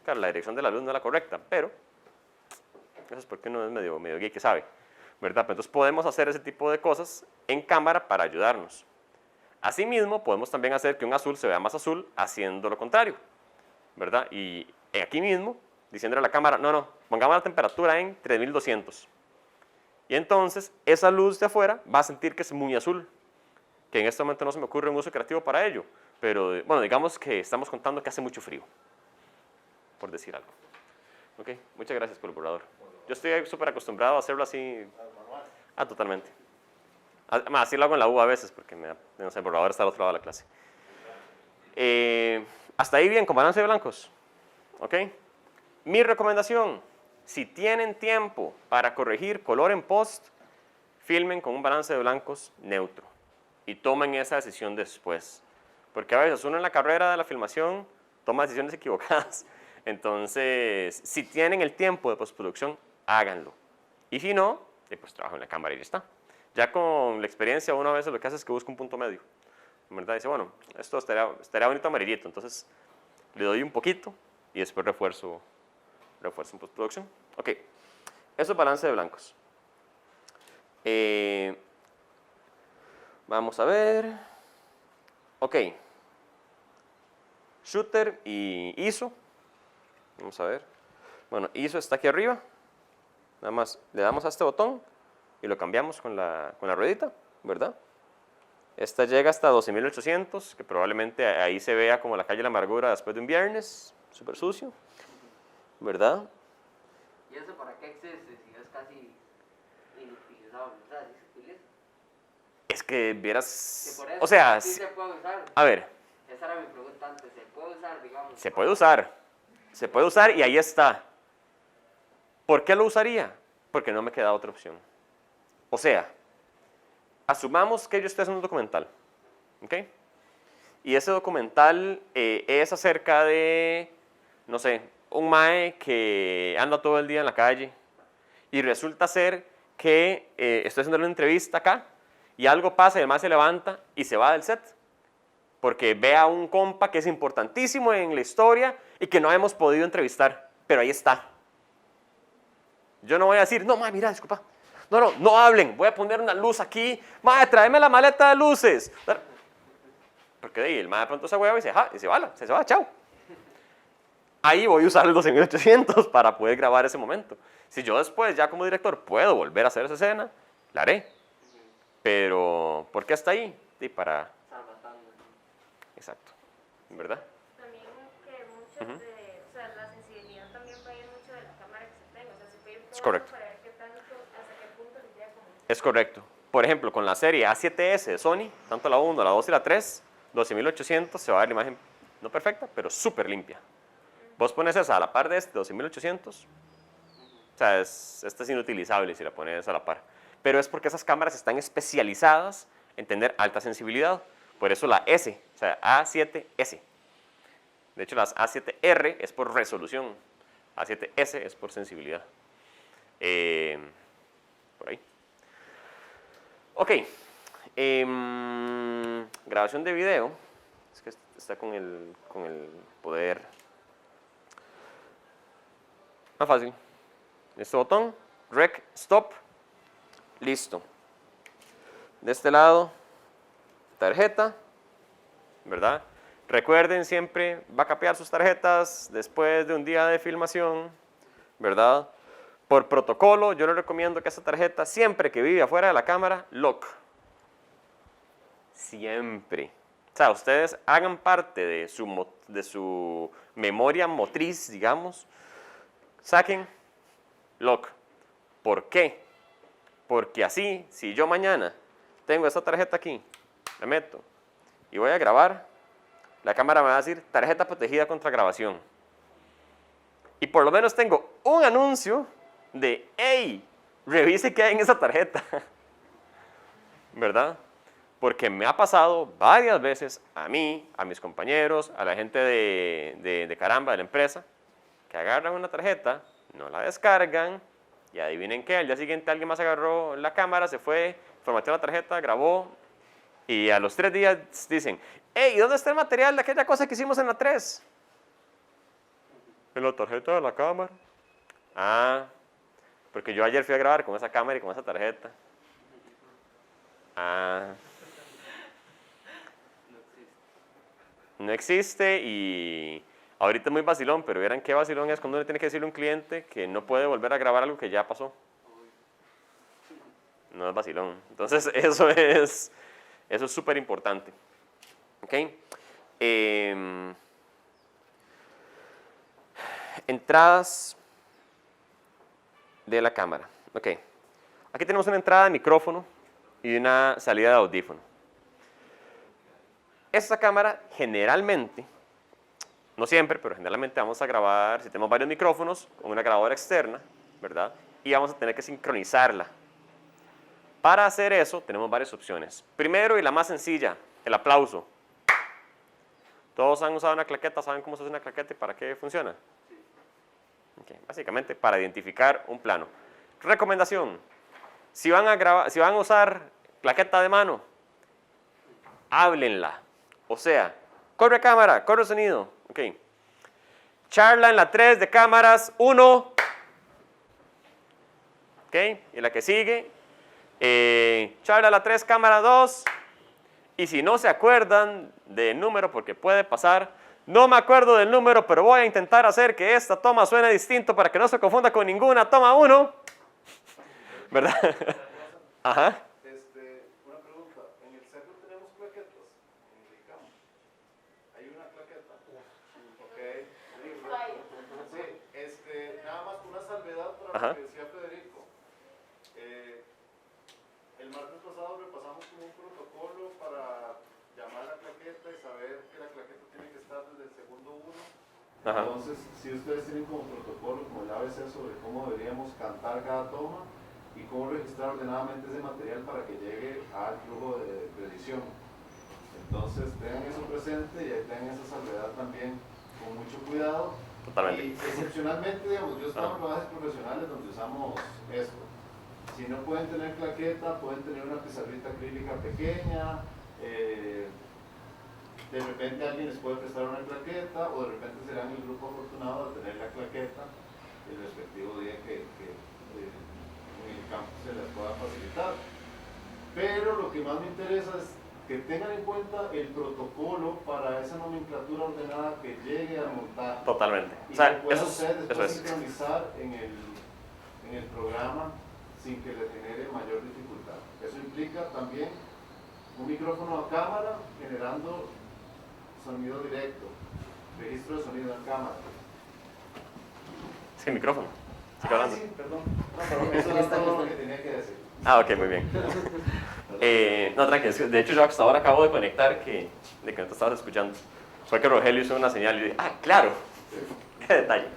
Claro, la dirección de la luz no es la correcta, pero eso es porque uno es medio geek que sabe, ¿verdad? Pero entonces podemos hacer ese tipo de cosas en cámara para ayudarnos. Asimismo, podemos también hacer que un azul se vea más azul haciendo lo contrario, ¿verdad? Y aquí mismo, diciéndole a la cámara, no, pongamos la temperatura en 3200. Y entonces, esa luz de afuera va a sentir que es muy azul, que en este momento no se me ocurre un uso creativo para ello, pero bueno, digamos que estamos contando que hace mucho frío, por decir algo. Ok, muchas gracias, colaborador. Yo estoy súper acostumbrado a hacerlo así. Totalmente. Así lo hago en la U a veces, porque no sé, por ahora está al otro lado de la clase. Hasta ahí bien, con balance de blancos. ¿Ok? Mi recomendación, si tienen tiempo para corregir color en post, filmen con un balance de blancos neutro y tomen esa decisión después. Porque a veces uno en la carrera de la filmación toma decisiones equivocadas. Entonces, si tienen el tiempo de postproducción, háganlo. Y si no, pues trabajo en la cámara y ya está. Ya con la experiencia, uno a veces lo que hace es que busca un punto medio. En verdad dice, bueno, esto estaría bonito amarillito, entonces le doy un poquito y después refuerzo en postproducción. Ok, eso es balance de blancos. Vamos a ver. Ok. Shooter y ISO. Vamos a ver. Bueno, ISO está aquí arriba. Nada más le damos a este botón y lo cambiamos con la ruedita, ¿verdad? Esta llega hasta 12800, que probablemente ahí se vea como la calle de la amargura después de un viernes, súper sucio, ¿verdad? ¿Y eso para qué existe si es casi inutilizable? O sea, ¿sí se utiliza? Es que vieras, Que por eso o sea, sí se puede usar. a ver, Esa era mi pregunta antes, ¿se puede usar, digamos? se puede usar y ahí está. ¿Por qué lo usaría? Porque no me queda otra opción. O sea, asumamos que yo estoy haciendo un documental, ¿ok? Y ese documental es acerca de, no sé, un mae que anda todo el día en la calle y resulta ser que estoy haciendo una entrevista acá y algo pasa y el mae se levanta y se va del set porque ve a un compa que es importantísimo en la historia y que no hemos podido entrevistar, pero ahí está. Yo no voy a decir, no, mae, mira, disculpa. No hablen, voy a poner una luz aquí. Mae, tráeme la maleta de luces. Porque el mae de pronto se hueva y se va, chao. Ahí voy a usar el 12800 para poder grabar ese momento. Si yo después, ya como director, puedo volver a hacer esa escena, la haré. Pero, ¿por qué hasta ahí? Y para... Salvatando. Exacto, ¿verdad? También que mucho de, o sea, la sensibilidad también va a ir mucho de la cámara que se tenga, o sea, se puede ir Es correcto. para ver qué tanto, hasta qué punto les llega como... Es correcto. Por ejemplo, con la serie A7S de Sony, tanto la 1, la 2 y la 3, 12800 se va a ver la imagen no perfecta, pero súper limpia. Vos pones esa a la par de este 12800, o sea, esta es inutilizable si la pones a la par. Pero es porque esas cámaras están especializadas en tener alta sensibilidad. Por eso la S, o sea, A7S. De hecho, las A7R es por resolución. A7, S es por sensibilidad. Por ahí. Ok. Grabación de video. Es que está con el poder. Más fácil. Este botón, Rec, Stop. Listo. De este lado, tarjeta, ¿verdad? Recuerden siempre backupear sus tarjetas después de un día de filmación, ¿verdad? Por protocolo, yo les recomiendo que esta tarjeta, siempre que vive afuera de la cámara, lock. Siempre. O sea, ustedes hagan parte de su memoria motriz, digamos. Saquen lock. ¿Por qué? Porque así, si yo mañana tengo esta tarjeta aquí, la meto y voy a grabar, la cámara me va a decir tarjeta protegida contra grabación. Y por lo menos tengo un anuncio de, hey, revise qué hay en esa tarjeta. ¿Verdad? Porque me ha pasado varias veces a mí, a mis compañeros, a la gente de caramba, de la empresa, que agarran una tarjeta, no la descargan, y adivinen qué, al día siguiente alguien más agarró la cámara, se fue, formateó la tarjeta, grabó, y a los 3 días dicen, hey, ¿dónde está el material de aquella cosa que hicimos en la 3? En la tarjeta de la cámara. Ah, porque yo ayer fui a grabar con esa cámara y con esa tarjeta. Ah. No existe y ahorita es muy vacilón, pero vieran qué vacilón es cuando uno tiene que decirle a un cliente que no puede volver a grabar algo que ya pasó. No es vacilón. Entonces eso es súper importante. ¿Ok? Entradas de la cámara. Ok. Aquí tenemos una entrada de micrófono y una salida de audífono. Esta cámara generalmente, no siempre, pero generalmente vamos a grabar, si tenemos varios micrófonos, con una grabadora externa, ¿verdad? Y vamos a tener que sincronizarla. Para hacer eso tenemos varias opciones. Primero y la más sencilla, el aplauso. ¿Todos han usado una claqueta? ¿Saben cómo se hace una claqueta y para qué funciona? Okay. Básicamente para identificar un plano. Recomendación, si van a usar claqueta de mano, háblenla. O sea, corre cámara, corre sonido. Ok. Charla en la 3 de cámaras 1. Ok. Y la que sigue. Charla la 3 cámara 2. Y si no se acuerdan del número, porque puede pasar, no me acuerdo del número, pero voy a intentar hacer que esta toma suene distinto para que no se confunda con ninguna toma 1. ¿Verdad? Ajá. Una pregunta. En el cerro tenemos claquetas. En el campo. Hay una claqueta. Ok. Sí, nada más una salvedad para lo que decía Federico. El martes pasado repasamos como un protocolo para llamar a la claqueta y saber que la claqueta tiene que estar desde el segundo 1. Ajá. Entonces, si ustedes tienen como protocolo, como el ABC sobre cómo deberíamos cantar cada toma, y cómo registrar ordenadamente ese material para que llegue al flujo de edición. Entonces tengan eso presente y ahí tengan esa salvedad también con mucho cuidado. Totalmente. Y excepcionalmente, digamos, yo he estado en rodajes profesionales donde usamos esto. Si no pueden tener claqueta, pueden tener una pizarrita acrílica pequeña, de repente alguien les puede prestar una claqueta o de repente serán el grupo afortunado de tener la claqueta el respectivo día que en el campo se las pueda facilitar. Pero lo que más me interesa es que tengan en cuenta el protocolo para esa nomenclatura ordenada que llegue a montar. Totalmente. Y O sea, que puedan eso ustedes después es. sincronizar en el programa sin que le genere mayor dificultad. Eso implica también un micrófono a cámara generando sonido directo, registro de sonido a cámara. Sí, micrófono. Sigue hablando. Sí, perdón. No, pero eso era todo lo que tenía que decir. Ah, ok, muy bien. No, tranquilo. De hecho, yo hasta ahora acabo de conectar de que no te estabas escuchando. Fue que Rogelio hizo una señal y dije, ah, claro. Qué detalle.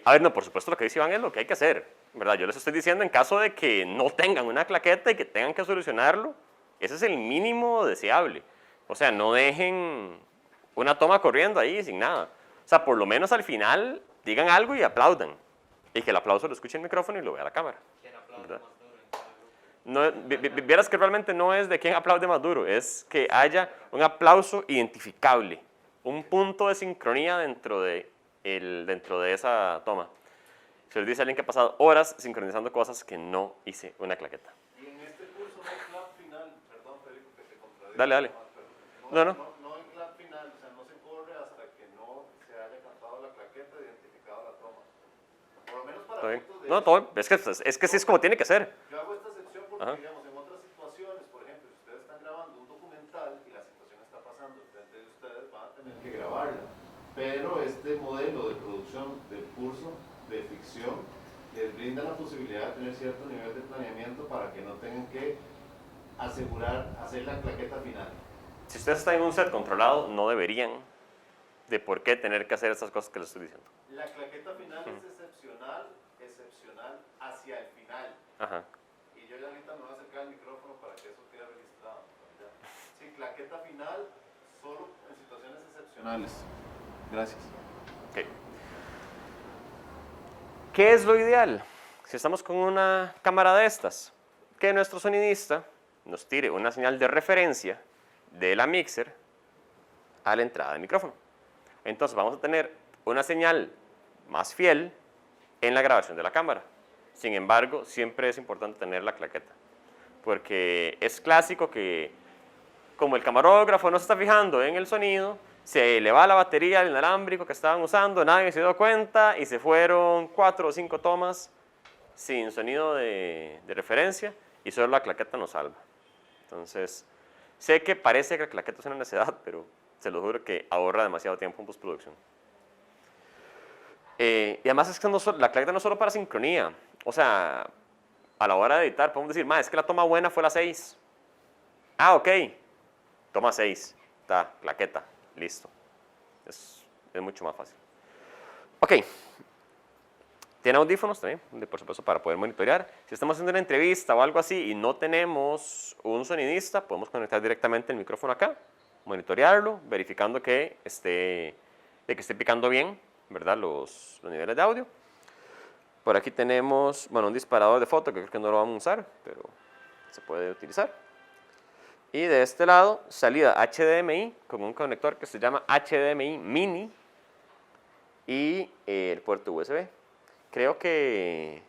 A ver, no, por supuesto lo que dice Iván es lo que hay que hacer, ¿verdad? Yo les estoy diciendo en caso de que no tengan una claqueta y que tengan que solucionarlo, ese es el mínimo deseable. O sea, no dejen una toma corriendo ahí sin nada. O sea, por lo menos al final, digan algo y aplaudan. Y que el aplauso lo escuche el micrófono y lo vea la cámara. ¿Quién aplaude ¿Verdad? más duro en cada grupo? No, vieras que realmente no es de quién aplaude más duro, es que haya un aplauso identificable, un punto de sincronía dentro de esa toma. Se les dice a alguien que ha pasado horas sincronizando cosas que no hice una claqueta. Y en este curso no hay clap final, perdón Felipe que te contradigo. Dale, dale. No. No hay clap final, o sea, no se corre hasta que no se haya cantado la claqueta e identificado la toma. Por lo menos para ¿Está bien? efectos de... No, todo, es que sí es como tiene que ser. Yo hago esta sección porque, Ajá. digamos, en otras situaciones, por ejemplo, si ustedes están grabando un documental y la situación está pasando enfrente de ustedes, van a tener que grabarla. Pero este modelo de producción del curso de ficción les brinda la posibilidad de tener cierto nivel de planeamiento para que no tengan que hacer la claqueta final. Si ustedes están en un set controlado, no deberían de por qué tener que hacer estas cosas que les estoy diciendo. La claqueta final es excepcional hacia el final. Ajá. Y yo ya ahorita me voy a acercar al micrófono para que eso quede registrado. ¿Ya? Sí, claqueta final solo en situaciones excepcionales. Gracias. Ok. ¿Qué es lo ideal? Si estamos con una cámara de estas, que nuestro sonidista nos tire una señal de referencia de la mixer a la entrada del micrófono. Entonces vamos a tener una señal más fiel en la grabación de la cámara. Sin embargo, siempre es importante tener la claqueta, porque es clásico que como el camarógrafo no se está fijando en el sonido, se le va la batería del inalámbrico que estaban usando, nadie se dio cuenta y se fueron 4 o 5 tomas sin sonido de referencia y solo la claqueta nos salva. Entonces, sé que parece que la claqueta es una necedad, pero se lo juro que ahorra demasiado tiempo en postproducción. Y además es que la claqueta no es solo para sincronía. O sea, a la hora de editar podemos decir, es que la toma buena fue la 6. Ah, ok. Toma 6. Está, claqueta. Listo. Es mucho más fácil. Ok. Tiene audífonos también, por supuesto, para poder monitorear. Si estamos haciendo una entrevista o algo así y no tenemos un sonidista, podemos conectar directamente el micrófono acá, monitorearlo, verificando que esté picando bien, ¿verdad? Los niveles de audio. Por aquí tenemos, un disparador de foto que creo que no lo vamos a usar, pero se puede utilizar. Y de este lado, salida HDMI con un conector que se llama HDMI Mini y el puerto USB. Creo que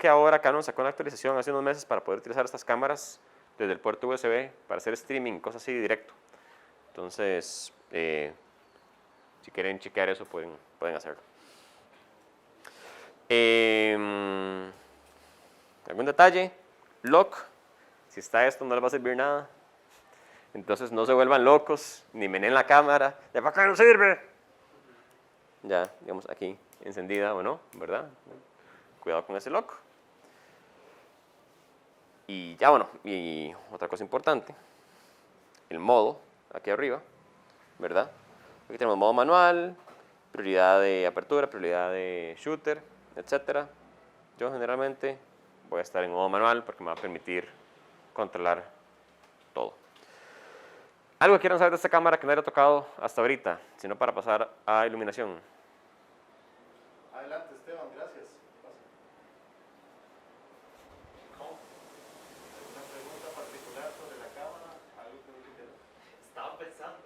ahora Canon sacó una actualización hace unos meses para poder utilizar estas cámaras desde el puerto USB para hacer streaming, cosas así directo. Entonces, si quieren chequear eso, pueden hacerlo. ¿Algún detalle? Lock. Si está esto, no les va a servir nada. Entonces, no se vuelvan locos, ni meneen la cámara. ¿De para qué no sirve? Ya, digamos, aquí, encendida o no, ¿verdad? Cuidado con ese lock. Y ya, y otra cosa importante, el modo, aquí arriba, ¿verdad? Aquí tenemos modo manual, prioridad de apertura, prioridad de shooter, etc. Yo generalmente voy a estar en modo manual porque me va a permitir controlar todo. ¿Algo que quieran saber de esta cámara que no haya tocado hasta ahorita, sino para pasar a iluminación? Adelante, Esteban, gracias. ¿Alguna pregunta particular sobre la cámara? ¿Algo que no te queda? Estaba pensando.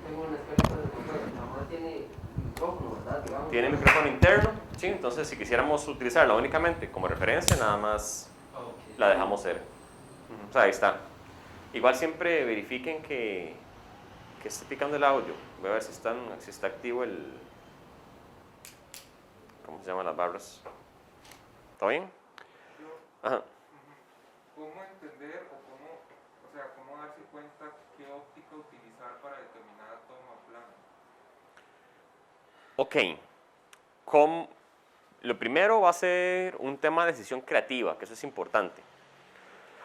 Tengo una experiencia de motor, la cámara tiene micrófono, ¿verdad? Digamos. Tiene micrófono interno, sí, entonces si quisiéramos utilizarla únicamente como referencia, nada más Ok. la dejamos ser. O sea, ahí está. Igual siempre verifiquen que esté picando el audio. Voy a ver si está activo el... ¿Cómo se llaman las barras? ¿Todo bien? Ajá. ¿Cómo entender cómo darse cuenta qué óptica utilizar para determinada toma plana? Ok. Lo primero va a ser un tema de decisión creativa, que eso es importante.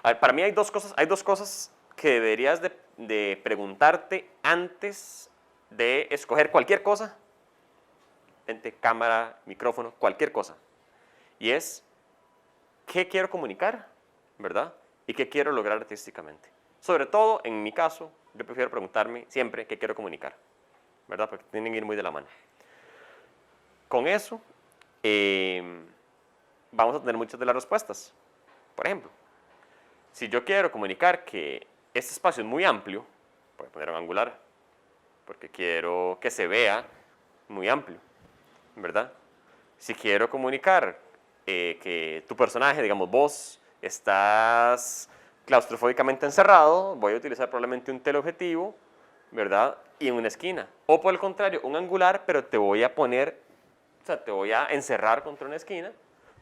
A ver, para mí hay dos cosas que deberías de preguntarte antes de escoger cualquier cosa, lente, cámara, micrófono, cualquier cosa. Y es, ¿qué quiero comunicar? ¿Verdad? y qué quiero lograr artísticamente. Sobre todo, en mi caso, yo prefiero preguntarme siempre qué quiero comunicar, ¿verdad? Porque tienen que ir muy de la mano. Con eso, vamos a tener muchas de las respuestas. Por ejemplo, si yo quiero comunicar que este espacio es muy amplio, voy a poner un angular, porque quiero que se vea muy amplio, ¿verdad? Si quiero comunicar que tu personaje, digamos vos, estás claustrofóbicamente encerrado, voy a utilizar probablemente un teleobjetivo, ¿verdad? Y en una esquina. O por el contrario, un angular, pero te voy a poner, o sea, te voy a encerrar contra una esquina,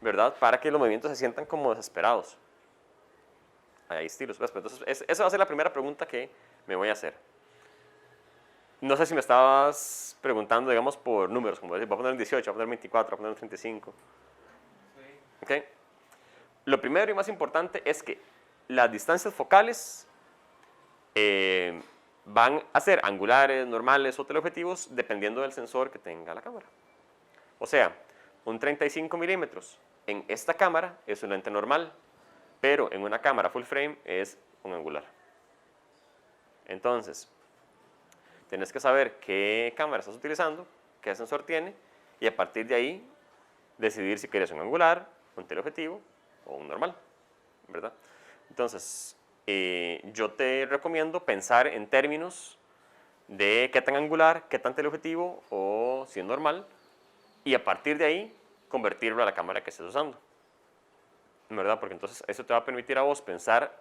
¿verdad? Para que los movimientos se sientan como desesperados. Hay estilos, ¿ves? Entonces, esa va a ser la primera pregunta que me voy a hacer. No sé si me estabas preguntando, digamos, por números, como decir, voy a poner un 18, voy a poner un 24, voy a poner un 35. Sí. ¿Ok? Lo primero y más importante es que las distancias focales van a ser angulares, normales o teleobjetivos dependiendo del sensor que tenga la cámara. O sea, un 35 milímetros en esta cámara es un lente normal, pero en una cámara full frame es un angular. Entonces, tienes que saber qué cámara estás utilizando, qué sensor tiene, y a partir de ahí decidir si quieres un angular, un teleobjetivo o un normal, ¿verdad? Entonces, yo te recomiendo pensar en términos de qué tan angular, qué tan teleobjetivo o si es normal, y a partir de ahí convertirlo a la cámara que estés usando, ¿verdad? Porque entonces eso te va a permitir a vos pensar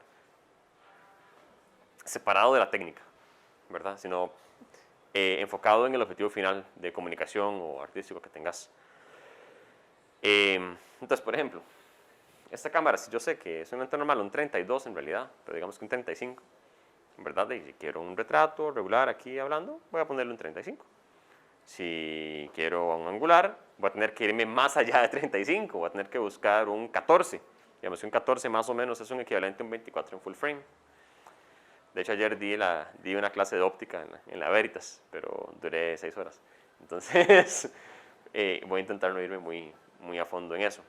separado de la técnica, ¿verdad? Sino enfocado en el objetivo final de comunicación o artístico que tengas. Entonces, por ejemplo, esta cámara, si yo sé que es un lente normal, un 32 en realidad, pero digamos que un 35, ¿verdad? Y si quiero un retrato regular aquí hablando, voy a ponerle un 35. Si quiero un angular, voy a tener que irme más allá de 35, voy a tener que buscar un 14. Digamos que un 14 más o menos es un equivalente a un 24 en full frame. De hecho, ayer di una clase de óptica en la Veritas, pero duré 6 horas. Entonces, voy a intentar no irme muy a fondo en eso.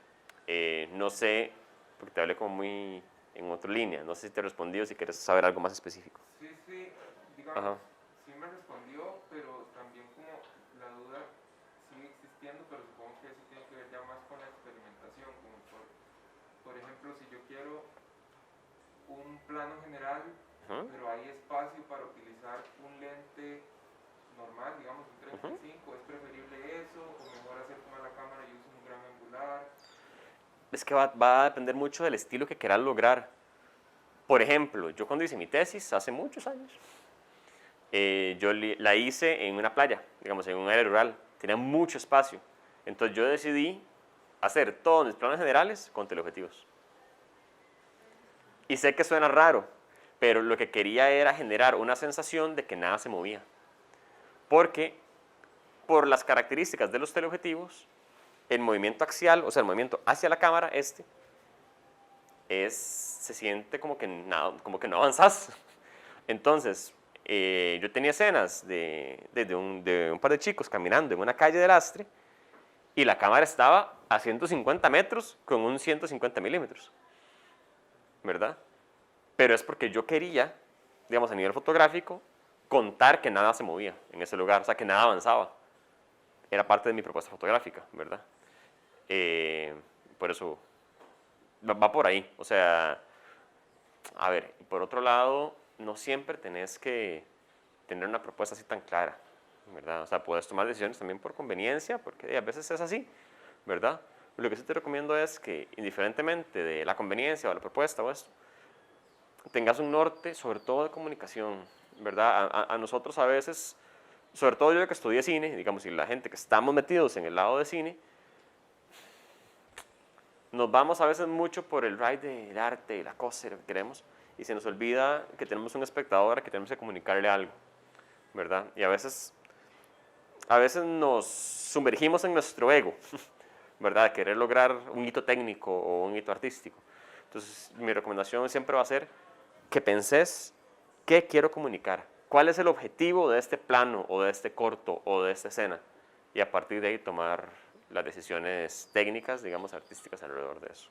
No sé, porque te hablé como muy en otra línea, no sé si te he respondido, si quieres saber algo más específico. Sí, digamos, Ajá. sí me respondió, pero también como la duda sigue existiendo, pero supongo que eso tiene que ver ya más con la experimentación, como por ejemplo, si yo quiero un plano general, Ujú. pero hay espacio para utilizar un lente normal, digamos un 35, ¿es preferible eso o mejor hacer como la cámara y uso un gran angular? Es que va a depender mucho del estilo que quieras lograr. Por ejemplo, yo cuando hice mi tesis hace muchos años, yo la hice en una playa, digamos, en un área rural, tenía mucho espacio. Entonces yo decidí hacer todos mis planos generales con teleobjetivos. Y sé que suena raro, pero lo que quería era generar una sensación de que nada se movía. Porque por las características de los teleobjetivos, el movimiento axial, o sea, el movimiento hacia la cámara, se siente como que no avanzás. Entonces, yo tenía escenas de un par de chicos caminando en una calle de lastre y la cámara estaba a 150 metros con un 150 milímetros, ¿verdad? Pero es porque yo quería, digamos, a nivel fotográfico, contar que nada se movía en ese lugar, o sea, que nada avanzaba. Era parte de mi propuesta fotográfica, ¿verdad? Por eso va por ahí. O sea, a ver, por otro lado, no siempre tenés que tener una propuesta así tan clara, ¿verdad? O sea, puedes tomar decisiones también por conveniencia, porque a veces es así, ¿verdad? Lo que sí te recomiendo es que, indiferentemente de la conveniencia o la propuesta o esto, tengas un norte, sobre todo de comunicación, ¿verdad? A nosotros a veces, sobre todo yo que estudié cine, digamos, y la gente que estamos metidos en el lado de cine, nos vamos a veces mucho por el ride del arte, la cosa, lo que queremos, y se nos olvida que tenemos un espectador que tenemos que comunicarle algo, ¿verdad? Y a veces nos sumergimos en nuestro ego, ¿verdad? Querer lograr un hito técnico o un hito artístico. Entonces, mi recomendación siempre va a ser que penses qué quiero comunicar, cuál es el objetivo de este plano o de este corto o de esta escena, y a partir de ahí tomar las decisiones técnicas, digamos, artísticas alrededor de eso.